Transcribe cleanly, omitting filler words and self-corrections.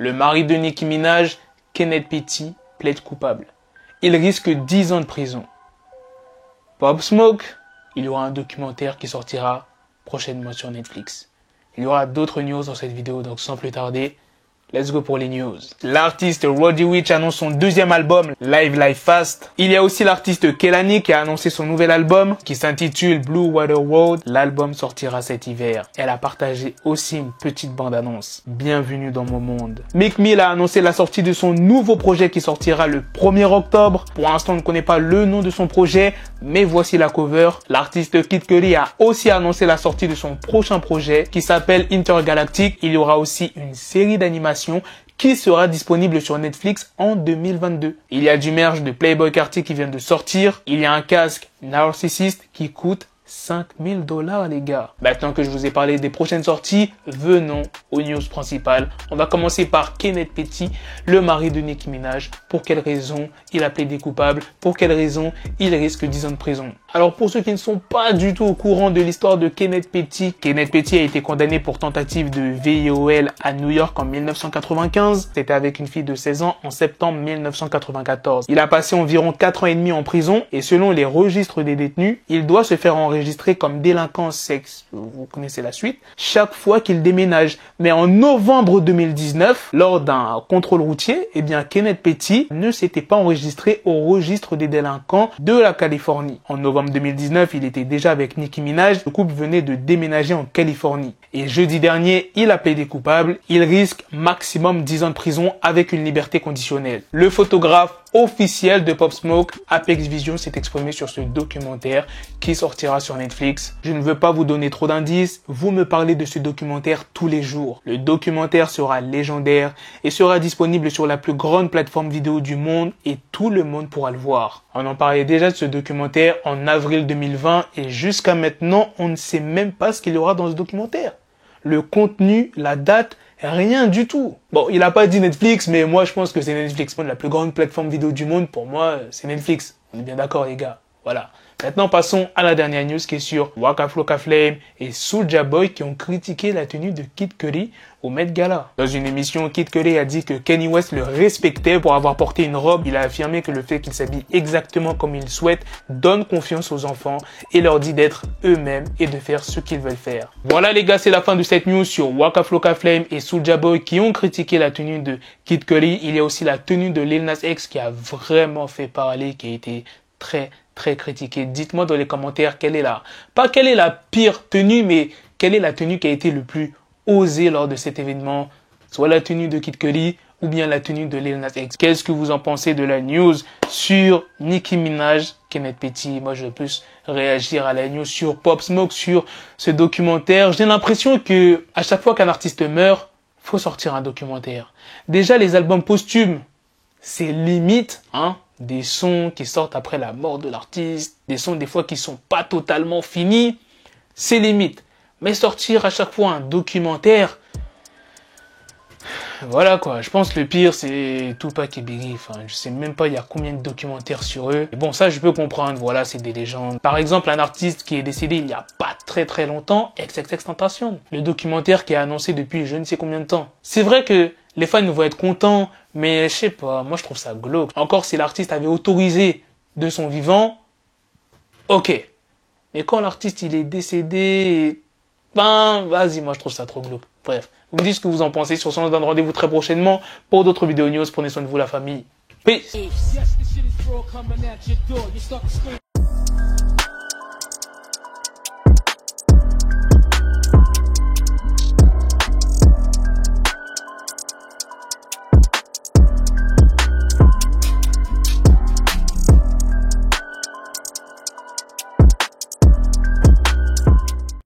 Le mari de Nicki Minaj, Kenneth Petty, plaide coupable. Il risque 10 ans de prison. Pop Smoke, il y aura un documentaire qui sortira prochainement sur Netflix. Il y aura d'autres news dans cette vidéo, donc sans plus tarder, let's go pour les news. L'artiste Roddy Ricch annonce son deuxième album, Live Life Fast. Il y a aussi l'artiste Kehlani qui a annoncé son nouvel album, qui s'intitule Blue Water Road. L'album sortira cet hiver. Elle a partagé aussi une petite bande-annonce. Bienvenue dans mon monde. Meek Mill a annoncé la sortie de son nouveau projet qui sortira le 1er octobre. Pour l'instant, on ne connaît pas le nom de son projet, mais voici la cover. L'artiste Kid Cudi a aussi annoncé la sortie de son prochain projet qui s'appelle Intergalactic. Il y aura aussi une série d'animations qui sera disponible sur Netflix en 2022. Il y a du merch de Playboi Carti qui vient de sortir. Il y a un casque Narcissist qui coûte 5000 $, les gars. Maintenant que je vous ai parlé des prochaines sorties, venons aux news principales. On va commencer par Kenneth Petty, le mari de Nicki Minaj. Pour quelle raison il a plaidé coupable? Pour quelle raison il risque 10 ans de prison? Alors pour ceux qui ne sont pas du tout au courant de l'histoire de Kenneth Petty a été condamné pour tentative de VIOL à New York en 1995. C'était avec une fille de 16 ans en septembre 1994. Il a passé environ 4 ans et demi en prison et selon les registres des détenus, il doit se faire enregistrer comme délinquant sexe, vous connaissez la suite, chaque fois qu'il déménage. Mais en novembre 2019, lors d'un contrôle routier, Kenneth Petty ne s'était pas enregistré au registre des délinquants de la Californie. En novembre 2019, il était déjà avec Nicki Minaj, le couple venait de déménager en Californie. Et jeudi dernier, il a plaidé coupable, il risque maximum 10 ans de prison avec une liberté conditionnelle. Le photographe officiel de Pop Smoke, Apex Vision, s'est exprimé sur ce documentaire qui sortira sur Netflix. Je ne veux pas vous donner trop d'indices, vous me parlez de ce documentaire tous les jours. Le documentaire sera légendaire et sera disponible sur la plus grande plateforme vidéo du monde et tout le monde pourra le voir. On en parlait déjà de ce documentaire en avril 2020 et jusqu'à maintenant, on ne sait même pas ce qu'il y aura dans ce documentaire. Le contenu, la date, rien du tout. Bon, il a pas dit Netflix, mais moi je pense que c'est Netflix. La plus grande plateforme vidéo du monde, pour moi, c'est Netflix. On est bien d'accord, les gars. Voilà. Maintenant, passons à la dernière news qui est sur Waka Flocka Flame et Soulja Boy qui ont critiqué la tenue de Kid Cudi au Met Gala. Dans une émission, Kid Cudi a dit que Kanye West le respectait pour avoir porté une robe. Il a affirmé que le fait qu'il s'habille exactement comme il souhaite donne confiance aux enfants et leur dit d'être eux-mêmes et de faire ce qu'ils veulent faire. Voilà les gars, c'est la fin de cette news sur Waka Flocka Flame et Soulja Boy qui ont critiqué la tenue de Kid Cudi. Il y a aussi la tenue de Lil Nas X qui a vraiment fait parler, qui a été très critiqué. Dites-moi dans les commentaires quelle est la pire tenue, mais quelle est la tenue qui a été le plus osée lors de cet événement, soit la tenue de Kid Cudi ou bien la tenue de Lil Nas X. Qu'est-ce que vous en pensez de la news sur Nicki Minaj, Kenneth Petty? Moi, je veux plus réagir à la news sur Pop Smoke, sur ce documentaire. J'ai l'impression que à chaque fois qu'un artiste meurt, faut sortir un documentaire. Déjà, les albums posthumes, c'est limite, hein. Des sons qui sortent après la mort de l'artiste, des sons des fois qui sont pas totalement finis, c'est limite. Mais sortir à chaque fois un documentaire, voilà quoi. Je pense que le pire c'est Tupac et Biggie. Enfin, je sais même pas il y a combien de documentaires sur eux. Et bon, ça je peux comprendre. Voilà, c'est des légendes. Par exemple, un artiste qui est décédé il y a pas très longtemps, XXXTentacion. Le documentaire qui est annoncé depuis je ne sais combien de temps. C'est vrai que les fans vont être contents, mais je sais pas, moi je trouve ça glauque. Encore si l'artiste avait autorisé de son vivant, ok. Mais quand l'artiste il est décédé, ben vas-y, moi je trouve ça trop glauque. Bref, vous me dites ce que vous en pensez. Sur ce, on se donne rendez-vous très prochainement pour d'autres vidéos news. Prenez soin de vous la famille. Peace.